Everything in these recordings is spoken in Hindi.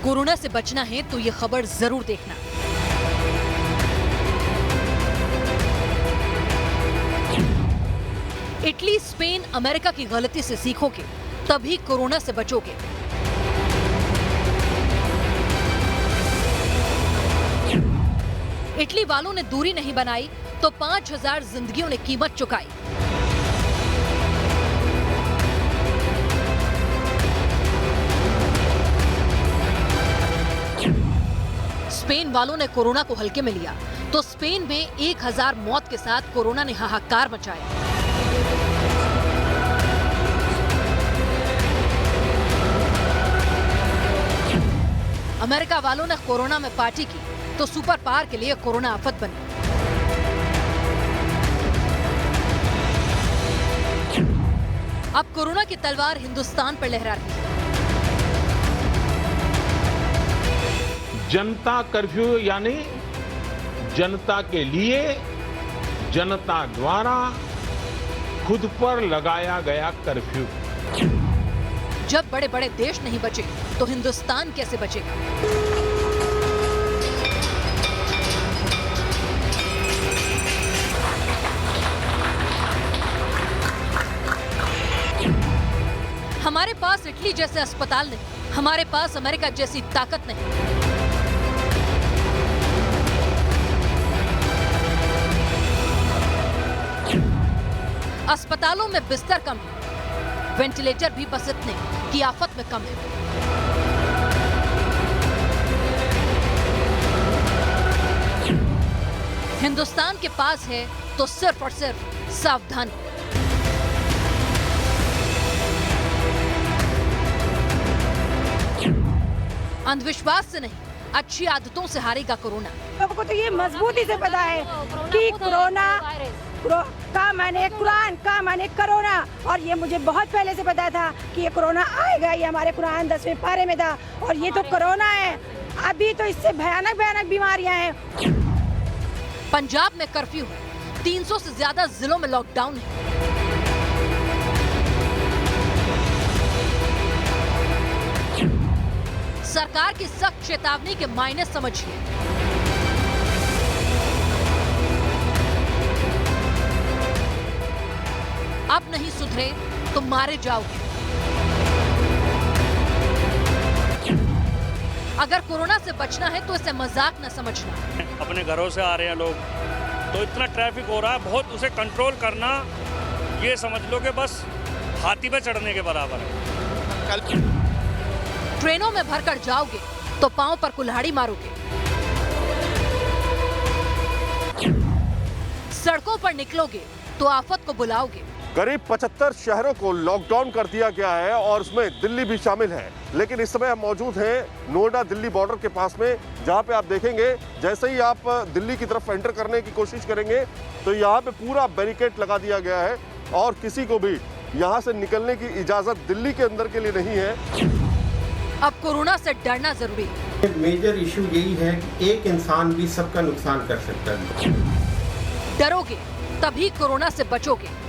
कोरोना से बचना है तो ये खबर जरूर देखना। इटली, स्पेन, अमेरिका की गलती से सीखोगे तभी कोरोना से बचोगे। इटली वालों ने दूरी नहीं बनाई तो 5000 जिंदगियों ने कीमत चुकाई। स्पेन वालों ने कोरोना को हल्के में लिया तो स्पेन में 1000 मौत के साथ कोरोना ने हाहाकार मचाया। अमेरिका वालों ने कोरोना में पार्टी की तो सुपर पावर के लिए कोरोना आफत बनी। अब कोरोना की तलवार हिंदुस्तान पर लहरा रही है। जनता कर्फ्यू यानी जनता के लिए, जनता द्वारा खुद पर लगाया गया कर्फ्यू। जब बड़े बड़े देश नहीं बचे तो हिंदुस्तान कैसे बचेगा? हमारे पास इटली जैसे अस्पताल नहीं, हमारे पास अमेरिका जैसी ताकत नहीं। अस्पतालों में बिस्तर कम है, वेंटिलेटर भी बस इतने कि आफत में कम है। हिंदुस्तान के पास है तो सिर्फ और सिर्फ सावधानी। अंधविश्वास से नहीं, अच्छी आदतों से हारेगा कोरोना। लोगों को तो ये मजबूती से पता है कि कोरोना का माने कुरान, का माने कोरोना, और ये मुझे बहुत पहले से पता था कि ये कोरोना आएगा। ये हमारे कुरान 10वें पारे में था और ये तो कोरोना है। अभी तो इससे भयानक भयानक बीमारियां हैं। पंजाब में कर्फ्यू है, 300 से ज्यादा जिलों में लॉकडाउन है। सरकार की सख्त चेतावनी के मायने समझिए। अब नहीं सुधरे तो मारे जाओगे। अगर कोरोना से बचना है तो इसे मजाक न समझना। अपने घरों से आ रहे हैं लोग, तो इतना ट्रैफिक हो रहा है बहुत, उसे कंट्रोल करना ये समझ लो कि बस हाथी पे चढ़ने के बराबर है। ट्रेनों में भरकर जाओगे तो पांव पर कुल्हाड़ी मारोगे। सड़कों पर निकलोगे तो आफत को बुलाओगे। करीब 75 शहरों को लॉकडाउन कर दिया गया है और उसमें दिल्ली भी शामिल है। लेकिन इस समय हम मौजूद हैं नोएडा दिल्ली बॉर्डर के पास में, जहां पे आप देखेंगे जैसे ही आप दिल्ली की तरफ एंटर करने की कोशिश करेंगे तो यहाँ पे पूरा बैरिकेड लगा दिया गया है और किसी को भी यहाँ से निकलने की इजाजत दिल्ली के अंदर के लिए नहीं है। अब कोरोना से डरना जरूरी है। मेजर इशू यही है कि एक इंसान भी सबका नुकसान कर सकता है। डरोगे तभी कोरोना से बचोगे।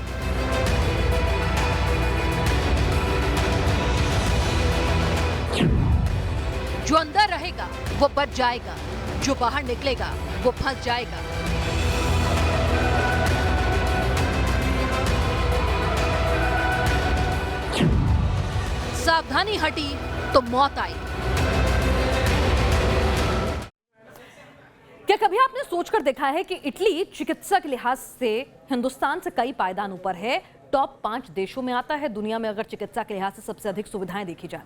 जो अंदर रहेगा वो बच जाएगा, जो बाहर निकलेगा वो फंस जाएगा। सावधानी हटी तो मौत आई। क्या कभी आपने सोचकर देखा है कि इटली चिकित्सा के लिहाज से हिंदुस्तान से कई पायदान ऊपर है? टॉप 5 देशों में आता है दुनिया में अगर चिकित्सा के लिहाज से सबसे अधिक सुविधाएं देखी जाए।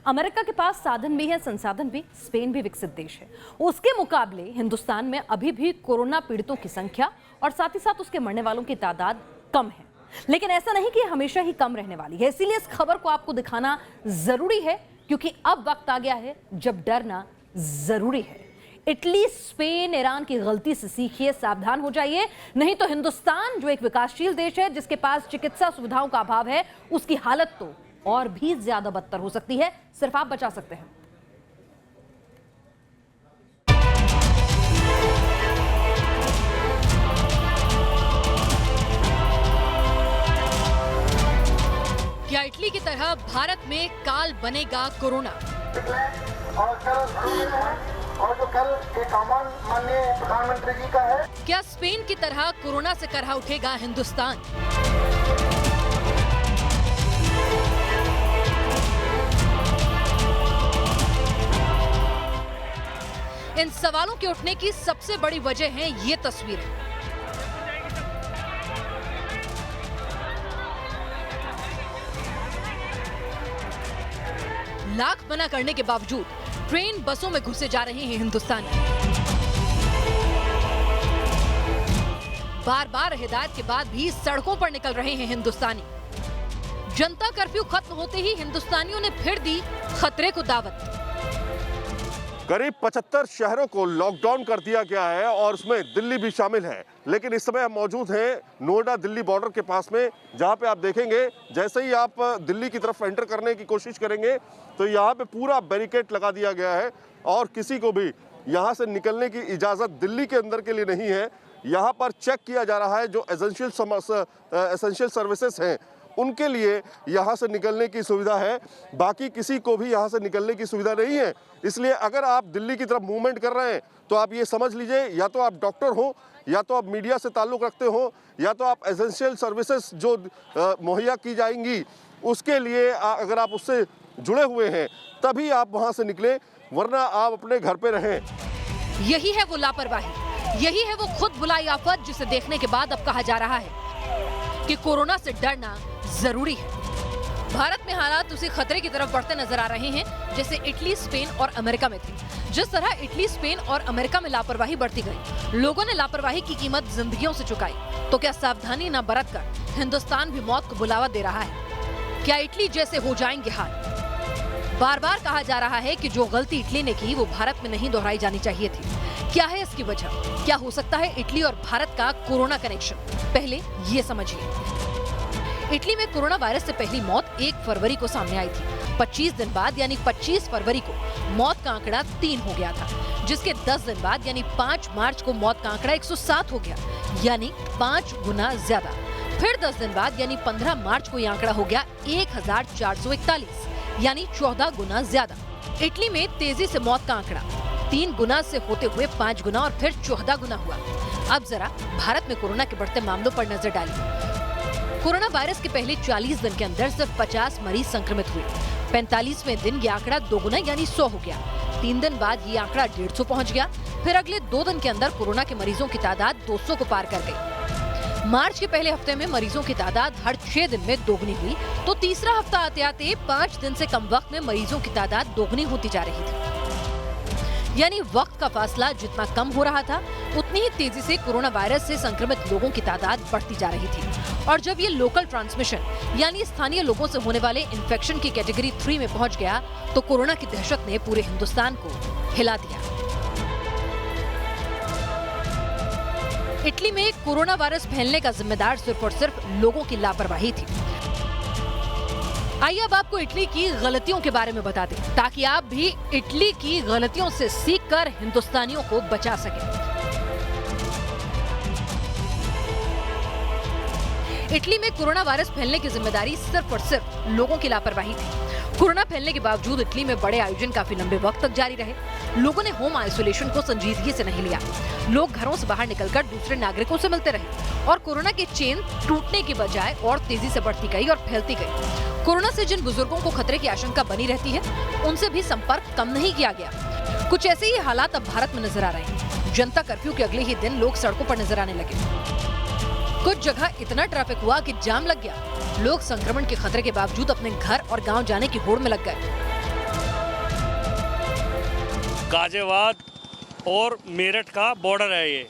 अमेरिका के पास साधन भी है, संसाधन भी, स्पेन भी विकसित देश है। उसके मुकाबले हिंदुस्तान में अभी भी कोरोना पीड़ितों की संख्या और साथ ही साथ उसके मरने वालों की तादाद कम है। लेकिन ऐसा नहीं कि हमेशा ही कम रहने वाली है, इसीलिए इस खबर को आपको दिखाना जरूरी है, क्योंकि अब वक्त आ गया है जब डरना जरूरी है। इटली, स्पेन, ईरान की गलती से सीखिए, सावधान हो जाइए, नहीं तो हिंदुस्तान जो एक विकासशील देश है जिसके पास चिकित्सा सुविधाओं का अभाव है, उसकी हालत तो और भी ज्यादा बदतर हो सकती है। सिर्फ आप बचा सकते हैं। क्या इटली की तरह भारत में काल बनेगा कोरोना? निकले और कल ध्रुवीय है और जो कल एक आह्वान माननीय प्रधानमंत्री जी का है। क्या स्पेन की तरह कोरोना से करहा उठेगा हिंदुस्तान? इन सवालों के उठने की सबसे बड़ी वजह है ये तस्वीरें। लाख मना करने के बावजूद ट्रेन बसों में घुसे जा रहे हैं हिंदुस्तानी। बार बार हिदायत के बाद भी सड़कों पर निकल रहे हैं हिंदुस्तानी। जनता कर्फ्यू खत्म होते ही हिंदुस्तानियों ने फिर दी खतरे को दावत। करीब 75 शहरों को लॉकडाउन कर दिया गया है और उसमें दिल्ली भी शामिल है। लेकिन इस समय हम मौजूद हैं नोएडा दिल्ली बॉर्डर के पास में, जहां पे आप देखेंगे जैसे ही आप दिल्ली की तरफ एंटर करने की कोशिश करेंगे तो यहाँ पे पूरा बैरिकेड लगा दिया गया है और किसी को भी यहाँ से निकलने की इजाज़त दिल्ली के अंदर के लिए नहीं है। यहाँ पर चेक किया जा रहा है जो एसेंशियल सर्विसेज हैं उनके लिए यहाँ से निकलने की सुविधा है, बाकी किसी को भी यहाँ से निकलने की सुविधा नहीं है। इसलिए अगर आप दिल्ली की तरफ मूवमेंट कर रहे हैं तो आप ये समझ लीजिए या तो आप डॉक्टर हो, या तो आप मीडिया से ताल्लुक़ रखते हो, या तो आप एसेंशियल सर्विसेज जो मुहैया की जाएंगी उसके लिए अगर आप उससे जुड़े हुए हैं तभी आप वहाँ से निकलें, वरना आप अपने घर पे रहें। यही है वो लापरवाही, यही है वो खुद बुलाई आफत जिसे देखने के बाद अब कहा जा रहा है कि कोरोना से डरना जरूरी है। भारत में हालात उसी खतरे की तरफ बढ़ते नजर आ रहे हैं जैसे इटली, स्पेन और अमेरिका में थे। जिस तरह इटली, स्पेन और अमेरिका में लापरवाही बढ़ती गई, लोगों ने लापरवाही की कीमत जिंदगियों से चुकाई, तो क्या सावधानी न बरतकर हिंदुस्तान भी मौत को बुलावा दे रहा है? क्या इटली जैसे हो जाएंगे हाल? बार बार कहा जा रहा है कि जो गलती इटली ने की वो भारत में नहीं दोहराई जानी चाहिए थी। क्या है इसकी वजह? क्या हो सकता है इटली और भारत का कोरोना कनेक्शन? पहले ये समझिए। इटली में कोरोना वायरस से पहली मौत 1 फरवरी को सामने आई थी। 25 दिन बाद यानी 25 फरवरी को मौत का आंकड़ा 3 हो गया था, जिसके 10 दिन बाद यानी 5 मार्च को मौत का आंकड़ा 107 हो गया, यानी 5 गुना ज्यादा। फिर 10 दिन बाद यानी 15 मार्च को यह आंकड़ा हो गया 1441, यानी 14 गुना ज्यादा। इटली में तेजी से मौत का आंकड़ा 3 गुना से होते हुए 5 गुना और फिर 14 गुना हुआ। अब जरा भारत में कोरोना के बढ़ते मामलों पर नजर डालिए। कोरोना वायरस के पहले 40 दिन के अंदर सिर्फ 50 मरीज संक्रमित हुए। 45वें दिन ये आंकड़ा 2 गुना यानी 100 हो गया। 3 दिन बाद ये आंकड़ा 150 पहुंच गया। फिर अगले 2 दिन के अंदर कोरोना के मरीजों की तादाद 200 को पार कर गई। मार्च के पहले हफ्ते में मरीजों की तादाद हर 6 दिन में दोगुनी हुई, तो तीसरा हफ्ता आते आते 5 दिन से कम वक्त में मरीजों की तादाद दोगुनी होती जा रही थी। यानी वक्त का फासला जितना कम हो रहा था उतनी ही तेजी से कोरोना वायरस से संक्रमित लोगों की तादाद बढ़ती जा रही थी। और जब ये लोकल ट्रांसमिशन यानी स्थानीय लोगों से होने वाले इन्फेक्शन की कैटेगरी 3 में पहुंच गया तो कोरोना की दहशत ने पूरे हिंदुस्तान को हिला दिया। इटली में कोरोना वायरस फैलने का जिम्मेदार सिर्फ और सिर्फ लोगों की लापरवाही थी। आइए अब आपको इटली की गलतियों के बारे में बता दें ताकि आप भी इटली की गलतियों से सीखकर हिंदुस्तानियों को बचा सकें। इटली में कोरोना वायरस फैलने की जिम्मेदारी सिर्फ और सिर्फ लोगों की लापरवाही थी। कोरोना फैलने के बावजूद इटली में बड़े आयोजन काफी लंबे वक्त तक जारी रहे। लोगों ने होम आइसोलेशन को संजीदगी से नहीं लिया। लोग घरों से बाहर निकलकर दूसरे नागरिकों से मिलते रहे और कोरोना की चेन टूटने की बजाय और तेजी से बढ़ती गई और फैलती गई। कोरोना से जिन बुजुर्गों को खतरे की आशंका बनी रहती है उनसे भी संपर्क कम नहीं किया गया। कुछ ऐसे ही हालात अब भारत में नजर आ रहे हैं। जनता कर्फ्यू के अगले ही दिन लोग सड़कों पर नजर आने लगे। कुछ जगह इतना ट्रैफिक हुआ कि जाम लग गया। लोग संक्रमण के खतरे के बावजूद अपने घर और गांव जाने की होड़ में लग गए। गाजियाबाद और मेरठ का बॉर्डर है ये,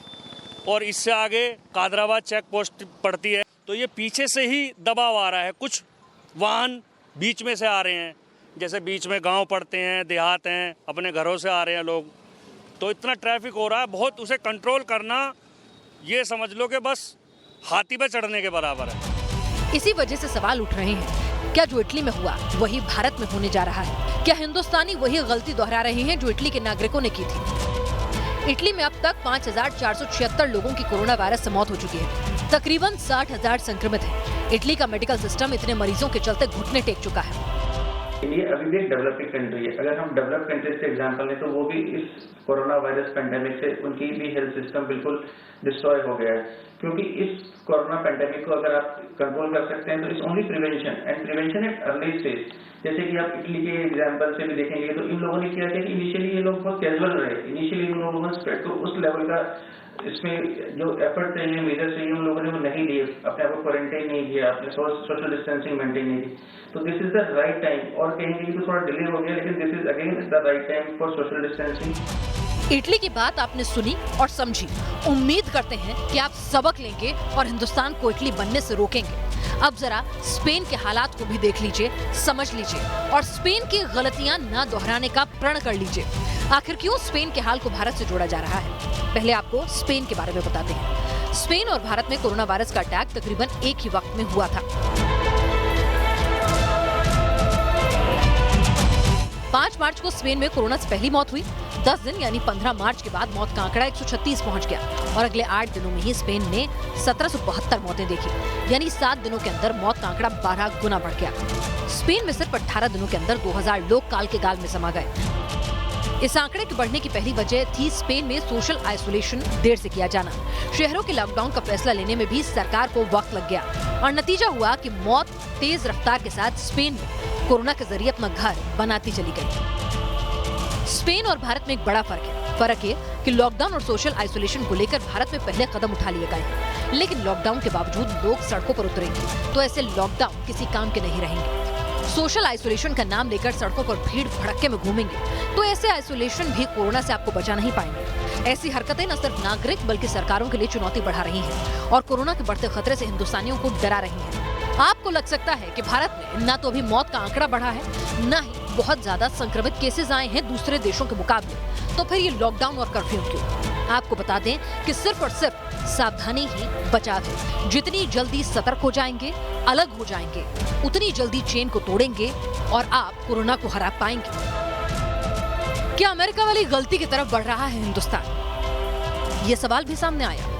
और इससे आगे कादराबाद चेक पोस्ट पड़ती है, तो ये पीछे से ही दबाव आ रहा है। कुछ वाहन बीच में से आ रहे हैं, जैसे बीच में गांव पड़ते हैं, देहात हैं, अपने घरों से आ रहे हैं लोग, तो इतना ट्रैफिक हो रहा है बहुत, उसे कंट्रोल करना ये समझ लो कि बस हाथी पे चढ़ने के बराबर है। इसी वजह से सवाल उठ रहे हैं, क्या जो इटली में हुआ वही भारत में होने जा रहा है? क्या हिंदुस्तानी वही गलती दोहरा रहे हैं जो इटली के नागरिकों ने की थी? इटली में अब तक 5,476 लोगों की कोरोना वायरस से मौत हो चुकी है। तकरीबन 60,000 संक्रमित हैं। इटली का मेडिकल सिस्टम इतने मरीजों के चलते घुटने टेक चुका है। इंडिया अभी भी एक डेवलपिंग कंट्री है। अगर हम डेवलप कंट्रीज से एग्जांपल लें तो वो भी इस कोरोना वायरस पेंडेमिक से उनकी भी हेल्थ सिस्टम बिल्कुल डिस्ट्रॉय हो गया है, क्योंकि इस कोरोना पेंडेमिक को अगर आप कंट्रोल कर सकते हैं तो it's only prevention, and prevention at early stage. जैसे कि आप इटली के एग्जांपल से भी देखेंगे तो इन लोगों ने किया था कि इनिशियली ये लोग बहुत कैजुअल रहे, इनिशियली इन लोगों ने स्प्रेड को उस लेवल का इसमें जो एफर्ट चाहिए, मेजर चाहिए, उन लोगों ने वो नहीं लिए, अपने आप को क्वारंटाइन नहीं किया, अपने सोशल डिस्टेंसिंग मेंटेन नहीं की। तो this is the right time, और कहेंगे कि थोड़ा डिले हो गया, लेकिन this is again the right time for social distancing. Italy की बात आपने सुनी और समझी। उम्मीद करते हैं कि आप सबक लेंगे और हिंदुस्तान को इटली बनने से रोकेंगे। अब जरा स्पेन के हालात को भी देख लीजिए, समझ लीजिए और स्पेन की गलतियां न दोहराने का प्रण कर लीजिए। आखिर क्यों स्पेन के हाल को भारत से जोड़ा जा रहा है? पहले आपको स्पेन के बारे में बताते हैं। स्पेन और भारत में कोरोना वायरस का अटैक तकरीबन एक ही वक्त में हुआ था। 5 मार्च को स्पेन में कोरोना से पहली मौत हुई। 10 दिन यानी 15 मार्च के बाद मौत का आंकड़ा 136 पहुंच गया और अगले 8 दिनों में ही स्पेन ने 1772 मौतें देखी, यानी 7 दिनों के अंदर मौत का आंकड़ा 12 गुना बढ़ गया। स्पेन में सिर्फ 18 दिनों के अंदर 2000 लोग काल के गाल में समा गए। इस आंकड़े के बढ़ने की पहली वजह थी स्पेन में सोशल आइसोलेशन देर से किया जाना। शहरों के लॉकडाउन का फैसला लेने में भी सरकार को वक्त लग गया और नतीजा हुआ कि मौत तेज रफ्तार के साथ स्पेन में कोरोना के जरिए अपना घर बनाती चली गई। स्पेन और भारत में एक बड़ा फर्क है कि लॉकडाउन और सोशल आइसोलेशन को लेकर भारत में पहले कदम उठा लिए गए हैं, लेकिन लॉकडाउन के बावजूद लोग सड़कों पर उतरेंगे तो ऐसे लॉकडाउन किसी काम के नहीं रहेंगे। सोशल आइसोलेशन का नाम लेकर सड़कों पर भीड़ भड़के में घूमेंगे तो ऐसे आइसोलेशन भी कोरोना से आपको बचा नहीं पाएंगे। ऐसी हरकतें न सिर्फ नागरिक बल्कि सरकारों के लिए चुनौती बढ़ा रही हैं और कोरोना के बढ़ते खतरे से हिंदुस्तानियों को डरा रही हैं। आपको लग सकता है कि भारत में न तो अभी मौत का आंकड़ा बढ़ा है, न ही बहुत ज्यादा संक्रमित केसेस आए हैं दूसरे देशों के मुकाबले, तो फिर ये लॉकडाउन और कर्फ्यू क्यों? आपको बता दें कि सिर्फ और सिर्फ सावधानी ही बचाव है। जितनी जल्दी सतर्क हो जाएंगे, अलग हो जाएंगे, उतनी जल्दी चेन को तोड़ेंगे और आप कोरोना को हरा पाएंगे। क्या अमेरिका वाली गलती की तरफ बढ़ रहा है हिंदुस्तान? ये सवाल भी सामने आया।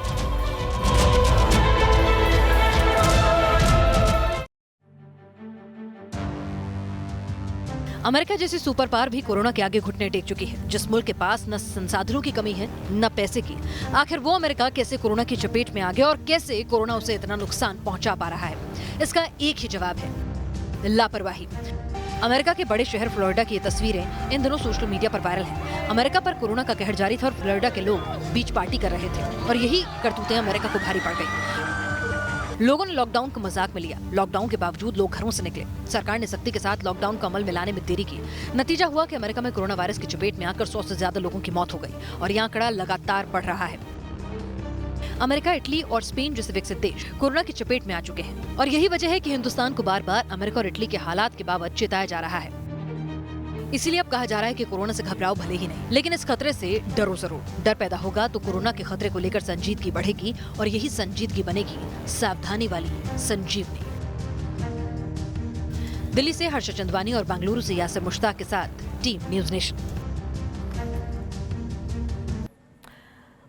अमेरिका जैसी सुपर पावर भी कोरोना के आगे घुटने टेक चुकी है। जिस मुल्क के पास न संसाधनों की कमी है न पैसे की, आखिर वो अमेरिका कैसे कोरोना की चपेट में आ गया और कैसे कोरोना उसे इतना नुकसान पहुंचा पा रहा है? इसका एक ही जवाब है, लापरवाही। अमेरिका के बड़े शहर फ्लोरिडा की ये तस्वीरें इन दिनों सोशल मीडिया पर वायरल हैं। अमेरिका पर कोरोना का कहर जारी था और फ्लोरिडा के लोग बीच पार्टी कर रहे थे और यही करतूतें अमेरिका को भारी पड़ गई। लोगों ने लॉकडाउन को मजाक में लिया। लॉकडाउन के बावजूद लोग घरों से निकले। सरकार ने सख्ती के साथ लॉकडाउन को अमल में लाने में देरी की। नतीजा हुआ कि अमेरिका में कोरोना वायरस की चपेट में आकर 100 से ज्यादा लोगों की मौत हो गई और यह आंकड़ा लगातार बढ़ रहा है। अमेरिका, इटली और स्पेन जैसे विकसित देश कोरोना की चपेट में आ चुके हैं और यही वजह है कि हिंदुस्तान को बार बार अमेरिका और इटली के हालात के बाबत चेताया जा रहा है। इसीलिए अब कहा जा रहा है कि कोरोना से घबराओ भले ही नहीं, लेकिन इस खतरे से डरो जरूर। डर पैदा होगा तो कोरोना के खतरे को लेकर संजीदगी बढ़ेगी और यही संजीदगी बनेगी सावधानी वाली संजीवनी। दिल्ली से हर्ष चंदवानी और बेंगलुरु से यासिर मुश्ताक के साथ टीम न्यूज़ नेशन।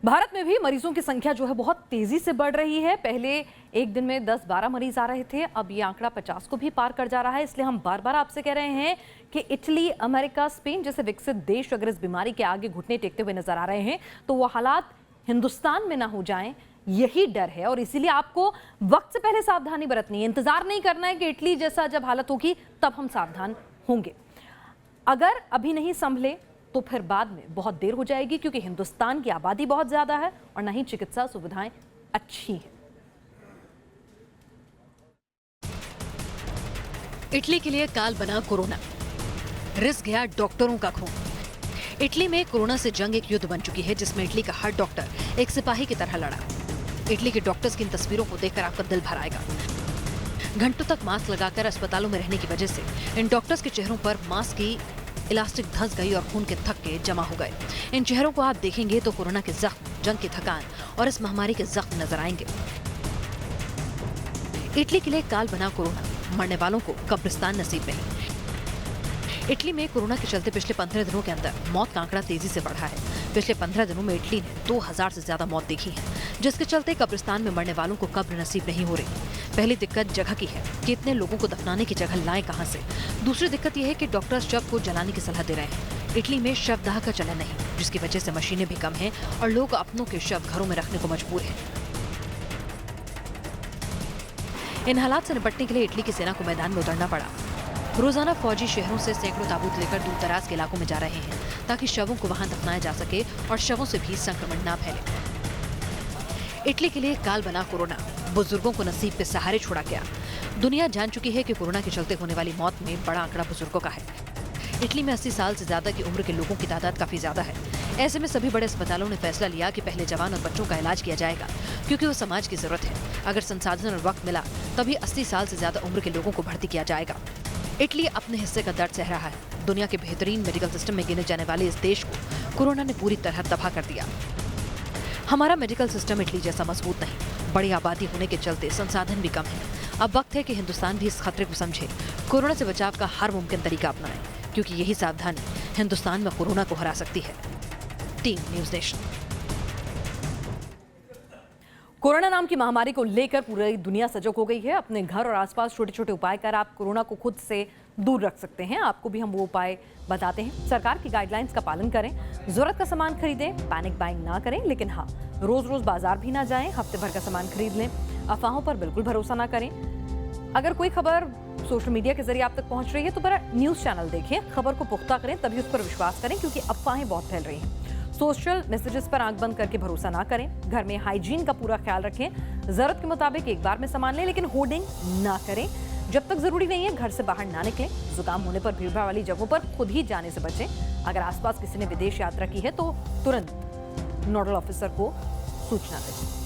भारत में भी मरीजों की संख्या जो है बहुत तेजी से बढ़ रही है। पहले एक दिन में 10-12 मरीज आ रहे थे, अब ये आंकड़ा 50 को भी पार कर जा रहा है। इसलिए हम बार बार आपसे कह रहे हैं कि इटली, अमेरिका, स्पेन जैसे विकसित देश अगर इस बीमारी के आगे घुटने टेकते हुए नजर आ रहे हैं तो वो हालात हिंदुस्तान में ना हो जाएं, यही डर है। और इसीलिए आपको वक्त से पहले सावधानी बरतनी है। इंतजार नहीं करना है कि इटली जैसा जब हालत होगी तब हम सावधान होंगे। अगर अभी नहीं संभले तो फिर बाद में बहुत देर हो जाएगी, क्योंकि हिंदुस्तान की आबादी बहुत ज्यादा है और न ही चिकित्सा सुविधाएं अच्छी हैं। इटली के लिए काल बना कोरोना, रिस गया डॉक्टरों का खून। इटली में कोरोना से जंग एक युद्ध बन चुकी है जिसमें इटली का हर डॉक्टर एक सिपाही की तरह लड़ा। इटली के डॉक्टर्स की इन तस्वीरों को देखकर आपका दिल भर आएगा। घंटों तक मास्क लगाकर अस्पतालों में रहने की वजह से इन डॉक्टर्स के चेहरों पर मास्क की इलास्टिक धंस गई और खून के थक्के जमा हो गए। इन चेहरों को आप देखेंगे तो कोरोना के जख्म, जंग की थकान और इस महामारी के जख्म नजर आएंगे। इटली के लिए काल बना कोरोना, मरने वालों को कब्रिस्तान नसीब नहीं। इटली में कोरोना के चलते पिछले 15 दिनों के अंदर मौत का आंकड़ा तेजी से बढ़ा है। पिछले 15 दिनों में इटली ने 2000 से ज्यादा मौत देखी है, जिसके चलते कब्रिस्तान में मरने वालों को कब्र नसीब नहीं हो रही। पहली दिक्कत जगह की है कि इतने लोगों को दफनाने की जगह लाएं कहां से। दूसरी दिक्कत यह है कि डॉक्टर शव को जलाने की सलाह दे रहे हैं। इटली में शवदाह का चलन नहीं, जिसकी वजह से मशीनें भी कम हैं और लोग अपनों के शव घरों में रखने को मजबूर हैं। इन हालात से निपटने के लिए इटली की सेना को मैदान में उतरना पड़ा। रोजाना फौजी शहरों से सैकड़ों ताबूत लेकर दूर दराज के इलाकों में जा रहे हैं, ताकि शवों को वहां दफनाया जा सके और शवों से भी संक्रमण न फैले। इटली के लिए काल बना कोरोना बुजुर्गों को नसीब के सहारे छोड़ा गया। दुनिया जान चुकी है कि कोरोना के चलते होने वाली मौत में बड़ा आंकड़ा बुजुर्गों का है। इटली में 80 साल से ज्यादा की उम्र के लोगों की तादाद काफी ज्यादा है। ऐसे में सभी बड़े अस्पतालों ने फैसला लिया कि पहले जवान और बच्चों का इलाज किया जाएगा, क्योंकि वो समाज की जरूरत है। अगर संसाधन और वक्त मिला तभी 80 साल से ज्यादा उम्र के लोगों को भर्ती किया जाएगा। इटली अपने हिस्से का दर्द सह रहा है। दुनिया के बेहतरीन मेडिकल सिस्टम में गिने जाने वाले इस देश को कोरोना ने पूरी तरह तबाह कर दिया। हमारा मेडिकल सिस्टम इटली जैसा मजबूत नहीं, बड़ी आबादी होने के चलते संसाधन भी कम है। अब वक्त है कि हिंदुस्तान भी इस खतरे को समझे, कोरोना से बचाव का हर मुमकिन तरीका अपनाए, क्योंकि यही सावधानी हिंदुस्तान में कोरोना को हरा सकती है। Team news nation. कोरोना नाम की महामारी को लेकर पूरी दुनिया सजग हो गई है। अपने घर और आसपास छोटे छोटे उपाय कर आप कोरोना को खुद से दूर रख सकते हैं। आपको भी हम वो उपाय बताते हैं। सरकार की गाइडलाइंस का पालन करें, जरूरत का सामान खरीदें, पैनिक बाइंग ना करें, लेकिन हाँ, रोज रोज बाजार भी ना जाएं, हफ्ते भर का सामान खरीद लें। अफवाहों पर बिल्कुल भरोसा ना करें। अगर कोई खबर सोशल मीडिया के जरिए आप तक पहुंच रही है तो बड़ा न्यूज़ चैनल देखें, खबर को पुख्ता करें, तभी उस पर विश्वास करें, क्योंकि अफवाहें बहुत फैल रही हैं। सोशल मैसेजेस पर आंख बंद करके भरोसा ना करें। घर में हाइजीन का पूरा ख्याल रखें। जरूरत के मुताबिक एक बार में सामान लें, लेकिन होर्डिंग ना करें। जब तक जरूरी नहीं है घर से बाहर ना निकलें। जुकाम होने पर भीड़भाड़ वाली जगहों पर खुद ही जाने से बचें। अगर आसपास किसी ने विदेश यात्रा की है तो तुरंत नोडल ऑफिसर को सूचना दें।